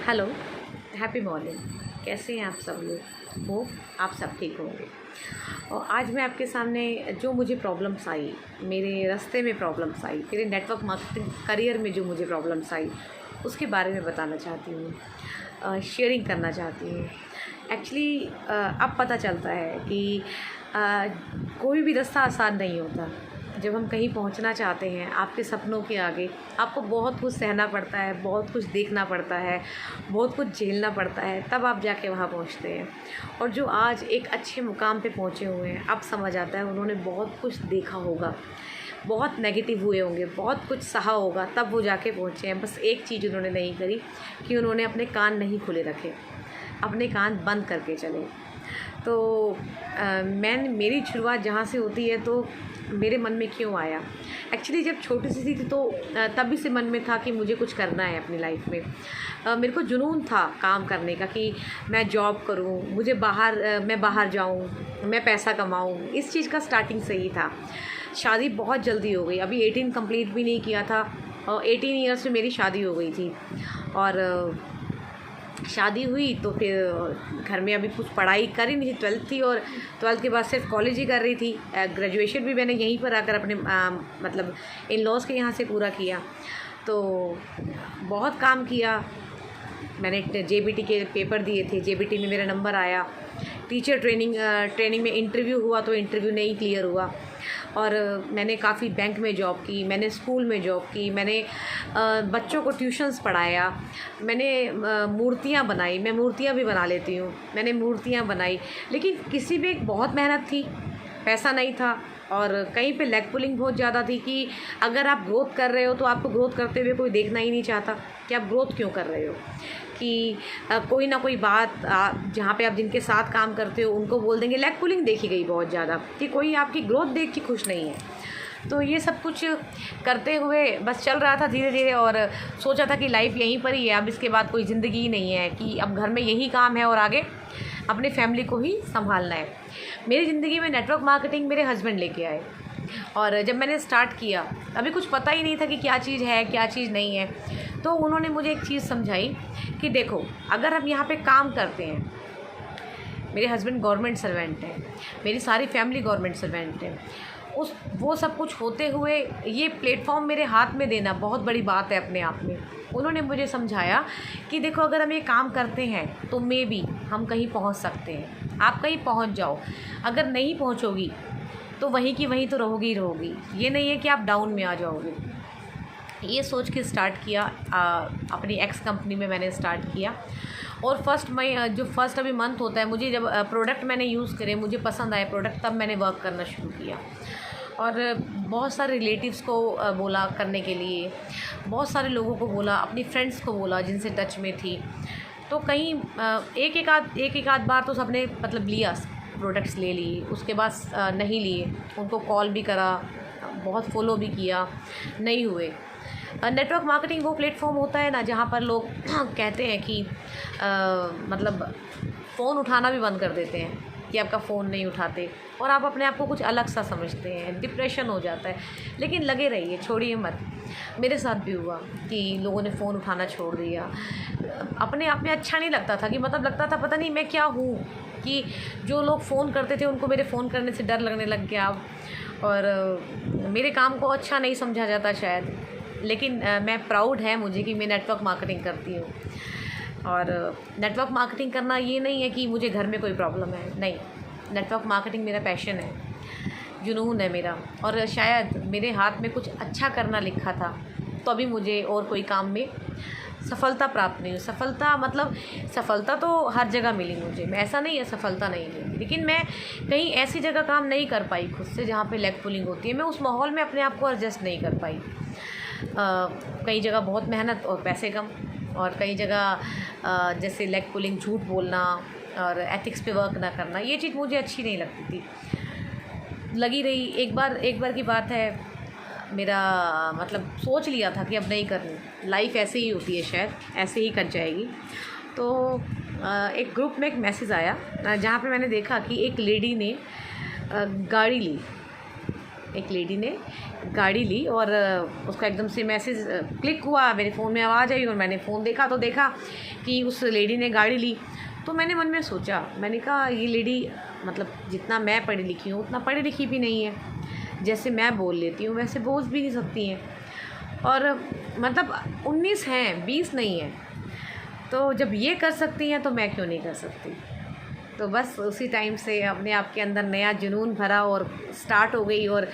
Hello, happy morning. कैसे हैं आप सब लोग? होप आप सब ठीक होंगे। और आज मैं आपके सामने जो मुझे प्रॉब्लम्स आई, मेरे रास्ते में प्रॉब्लम्स आई, मेरे नेटवर्क मार्केटिंग करियर में जो मुझे प्रॉब्लम्स आई, उसके बारे में बताना चाहती हूँ, शेयरिंग करना चाहती हूँ। एक्चुअली अब पता चलता है कि कोई भी रास्ता आसान नहीं होता। जब हम कहीं पहुंचना चाहते हैं आपके सपनों के आगे, आपको बहुत कुछ सहना पड़ता है, बहुत कुछ देखना पड़ता है, बहुत कुछ झेलना पड़ता है, तब आप जाके वहाँ पहुंचते हैं। और जो आज एक अच्छे मुकाम पे पहुंचे हुए हैं, अब समझ आता है उन्होंने बहुत कुछ देखा होगा, बहुत नेगेटिव हुए होंगे, बहुत कुछ सहा होगा, तब वो जाके पहुँचे हैं। बस एक चीज़ उन्होंने नहीं करी कि उन्होंने अपने कान नहीं खुले रखे, अपने कान बंद करके चले। तो मेरी शुरुआत जहाँ से होती है, तो मेरे मन में क्यों आया, एक्चुअली जब छोटी सी थी तो तभी से मन में था कि मुझे कुछ करना है अपनी लाइफ में। मेरे को जुनून था काम करने का कि मैं जॉब करूं, मैं बाहर जाऊं, मैं पैसा कमाऊं। इस चीज़ का स्टार्टिंग से ही था। शादी बहुत जल्दी हो गई, अभी 18 कंप्लीट भी नहीं किया था और 18 ईयर्स में मेरी शादी हो गई थी। और शादी हुई तो फिर घर में अभी कुछ पढ़ाई करी नहीं थी, 12th थी और 12th के बाद सिर्फ कॉलेज ही कर रही थी। ग्रेजुएशन भी मैंने यहीं पर आकर अपने मतलब इन लॉज के यहाँ से पूरा किया। तो बहुत काम किया मैंने, जेबीटी के पेपर दिए थे, जेबीटी में मेरा नंबर आया। टीचर ट्रेनिंग में इंटरव्यू हुआ तो इंटरव्यू नहीं क्लियर हुआ। और मैंने काफ़ी बैंक में जॉब की, मैंने स्कूल में जॉब की, मैंने बच्चों को ट्यूशन्स पढ़ाया, मैंने मूर्तियाँ बनाई, मैं मूर्तियाँ भी बना लेती हूँ, मैंने मूर्तियाँ बनाई। लेकिन किसी में बहुत मेहनत थी, पैसा नहीं था, और कहीं पे लेग पुलिंग बहुत ज़्यादा थी कि अगर आप ग्रोथ कर रहे हो तो आपको ग्रोथ करते हुए कोई देखना ही नहीं चाहता कि आप ग्रोथ क्यों कर रहे हो। कि कोई ना कोई बात जहाँ पे आप जिनके साथ काम करते हो उनको बोल देंगे। लेग पुलिंग देखी गई बहुत ज़्यादा कि कोई आपकी ग्रोथ देख के खुश नहीं है। तो ये सब कुछ करते हुए बस चल रहा था धीरे धीरे, और सोचा था कि लाइफ यहीं पर ही है, अब इसके बाद कोई ज़िंदगी ही नहीं है, कि अब घर में यही काम है और आगे अपनी फैमिली को ही संभालना है। मेरी ज़िंदगी में नेटवर्क मार्केटिंग मेरे हस्बैंड लेके आए, और जब मैंने स्टार्ट किया अभी कुछ पता ही नहीं था कि क्या चीज़ है क्या चीज़ नहीं है। तो उन्होंने मुझे एक चीज़ समझाई कि देखो, अगर हम यहाँ पे काम करते हैं, मेरे हस्बैंड गवर्नमेंट सर्वेंट हैं, मेरी सारी फैमिली गवर्नमेंट सर्वेंट है, वो सब कुछ होते हुए ये प्लेटफॉर्म मेरे हाथ में देना बहुत बड़ी बात है अपने आप में। उन्होंने मुझे समझाया कि देखो, अगर हम ये काम करते हैं तो मे बी हम कहीं पहुंच सकते हैं, आप कहीं पहुंच जाओ। अगर नहीं पहुंचोगी तो वहीं की वहीं तो रहोगी ही रहोगी, ये नहीं है कि आप डाउन में आ जाओगे। ये सोच के स्टार्ट किया, अपनी एक्स कंपनी में मैंने स्टार्ट किया। और फर्स्ट अभी मंथ होता है, मुझे जब प्रोडक्ट मैंने यूज़ करे, मुझे पसंद आए प्रोडक्ट, तब मैंने वर्क करना शुरू किया। और बहुत सारे रिलेटिव्स को बोला करने के लिए, बहुत सारे लोगों को बोला, अपनी फ्रेंड्स को बोला जिनसे टच में थी। तो कहीं एक आध बार तो सबने मतलब लिया, प्रोडक्ट्स ले लिए, उसके बाद नहीं लिए, उनको कॉल भी करा, बहुत फॉलो भी किया, नहीं हुए। नेटवर्क मार्केटिंग वो प्लेटफॉर्म होता है ना जहाँ पर लोग कहते हैं कि मतलब फ़ोन उठाना भी बंद कर देते हैं, कि आपका फ़ोन नहीं उठाते, और आप अपने आप को कुछ अलग सा समझते हैं, डिप्रेशन हो जाता है। लेकिन लगे रहिए, छोड़िए मत। मेरे साथ भी हुआ कि लोगों ने फ़ोन उठाना छोड़ दिया। अपने आप में अच्छा नहीं लगता था, कि मतलब लगता था पता नहीं मैं क्या हूँ, कि जो लोग फ़ोन करते थे उनको मेरे फ़ोन करने से डर लगने लग गया, और मेरे काम को अच्छा नहीं समझा जाता शायद। लेकिन मैं प्राउड है मुझे कि मैं नेटवर्क मार्केटिंग करती हूँ। और नेटवर्क मार्केटिंग करना ये नहीं है कि मुझे घर में कोई प्रॉब्लम है, नहीं। नेटवर्क मार्केटिंग मेरा पैशन है, जुनून है मेरा, और शायद मेरे हाथ में कुछ अच्छा करना लिखा था, तो अभी मुझे और कोई काम में सफलता प्राप्त नहीं हुई। सफलता तो हर जगह मिली मुझे, मैं ऐसा नहीं है सफलता नहीं मिली, लेकिन मैं कहीं ऐसी जगह काम नहीं कर पाई खुद से जहाँ पे लेग पुलिंग होती है। मैं उस माहौल में अपने आप को एडजस्ट नहीं कर पाई। कई जगह बहुत मेहनत और पैसे कम, और कई जगह जैसे लेग पुलिंग, झूठ बोलना और एथिक्स पे वर्क ना करना, ये चीज़ मुझे अच्छी नहीं लगती थी। लगी रही, एक बार की बात है, मेरा मतलब सोच लिया था कि अब नहीं करनी, लाइफ ऐसे ही होती है, शायद ऐसे ही कट जाएगी। तो एक ग्रुप में एक मैसेज आया, जहाँ पे मैंने देखा कि एक लेडी ने गाड़ी ली, एक लेडी ने गाड़ी ली और उसका एकदम से मैसेज क्लिक हुआ, मेरे फ़ोन में आवाज़ आई और मैंने फ़ोन देखा तो देखा कि उस लेडी ने गाड़ी ली। तो मैंने मन में सोचा, मैंने कहा ये लेडी मतलब जितना मैं पढ़ी लिखी हूँ उतना पढ़ी लिखी भी नहीं है, जैसे मैं बोल लेती हूँ वैसे बोल भी नहीं सकती हैं, और मतलब 19 हैं, 20 नहीं है। तो जब ये कर सकती हैं तो मैं क्यों नहीं कर सकती। तो बस उसी टाइम से अपने आप के अंदर नया जुनून भरा और स्टार्ट हो गई। और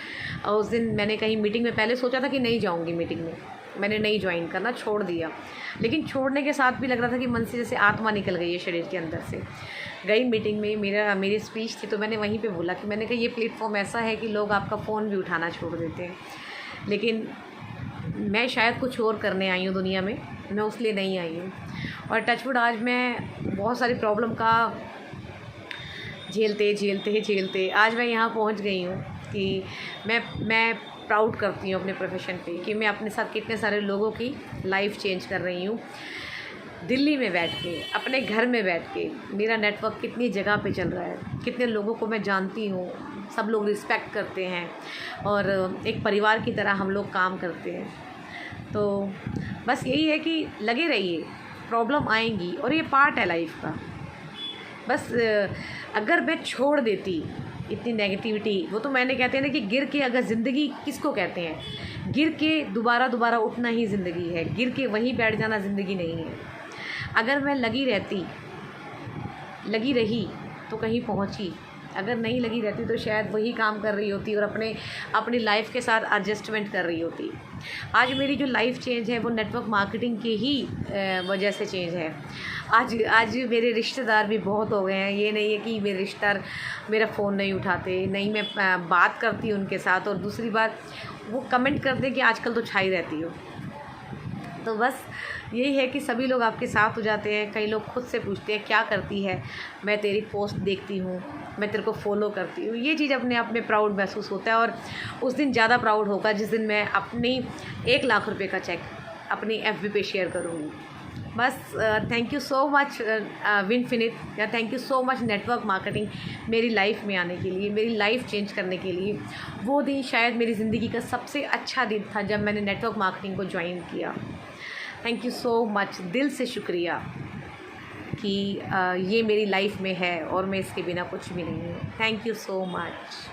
उस दिन मैंने कहीं मीटिंग में पहले सोचा था कि नहीं जाऊंगी मीटिंग में, मैंने नहीं ज्वाइन करना, छोड़ दिया। लेकिन छोड़ने के साथ भी लग रहा था कि मन से जैसे आत्मा निकल गई है शरीर के अंदर से। गई मीटिंग में, मेरी स्पीच थी तो मैंने वहीं पे बोला कि मैंने कहा ये प्लेटफॉर्म ऐसा है कि लोग आपका फ़ोन भी उठाना छोड़ देते हैं, लेकिन मैं शायद कुछ और करने आई हूँ दुनिया में, मैं उस लिए नहीं आई हूँ। और टचवुड आज मैं बहुत सारी प्रॉब्लम का झेलते आज मैं यहाँ पहुँच गई हूँ कि मैं प्राउड करती हूँ अपने प्रोफेशन पे कि मैं अपने साथ कितने सारे लोगों की लाइफ चेंज कर रही हूँ। दिल्ली में बैठ के, अपने घर में बैठ के मेरा नेटवर्क कितनी जगह पे चल रहा है, कितने लोगों को मैं जानती हूँ, सब लोग रिस्पेक्ट करते हैं और एक परिवार की तरह हम लोग काम करते हैं। तो बस यही है कि लगे रहिए, प्रॉब्लम आएंगी और ये पार्ट है लाइफ का। बस अगर मैं छोड़ देती इतनी नेगेटिविटी, वो तो मैंने कहते हैं ना कि गिर के अगर ज़िंदगी किसको कहते हैं, गिर के दोबारा उठना ही ज़िंदगी है, गिर के वहीं बैठ जाना ज़िंदगी नहीं है। अगर मैं लगी रही तो कहीं पहुंची, अगर नहीं लगी रहती तो शायद वही काम कर रही होती और अपनी लाइफ के साथ एडजस्टमेंट कर रही होती। आज मेरी जो लाइफ चेंज है वो नेटवर्क मार्केटिंग की ही वजह से चेंज है। आज मेरे रिश्तेदार भी बहुत हो गए हैं। ये नहीं है कि मेरे रिश्तेदार मेरा फ़ोन नहीं उठाते, नहीं मैं बात करती हूँ उनके साथ, और दूसरी बात वो कमेंट करते कि आजकल तो छाई रहती हो। तो बस यही है कि सभी लोग आपके साथ हो जाते हैं। कई लोग खुद से पूछते हैं क्या करती है, मैं तेरी पोस्ट देखती हूँ, मैं तेरे को फॉलो करती हूँ। ये चीज़ अपने आप में प्राउड महसूस होता है, और उस दिन ज़्यादा प्राउड होगा जिस दिन मैं अपनी 1 लाख रुपए का चेक अपनी FB पे शेयर करूँगी। बस थैंक यू सो मच विनफिनिट, या thank you so much network marketing मेरी लाइफ में आने के लिए, मेरी लाइफ चेंज करने के लिए। वो दिन शायद मेरी ज़िंदगी का सबसे अच्छा दिन था जब मैंने नेटवर्क मार्केटिंग को ज्वाइन किया। थैंक यू सो मच, दिल से शुक्रिया कि ये मेरी लाइफ में है और मैं इसके बिना कुछ भी नहीं हूँ। Thank you so much.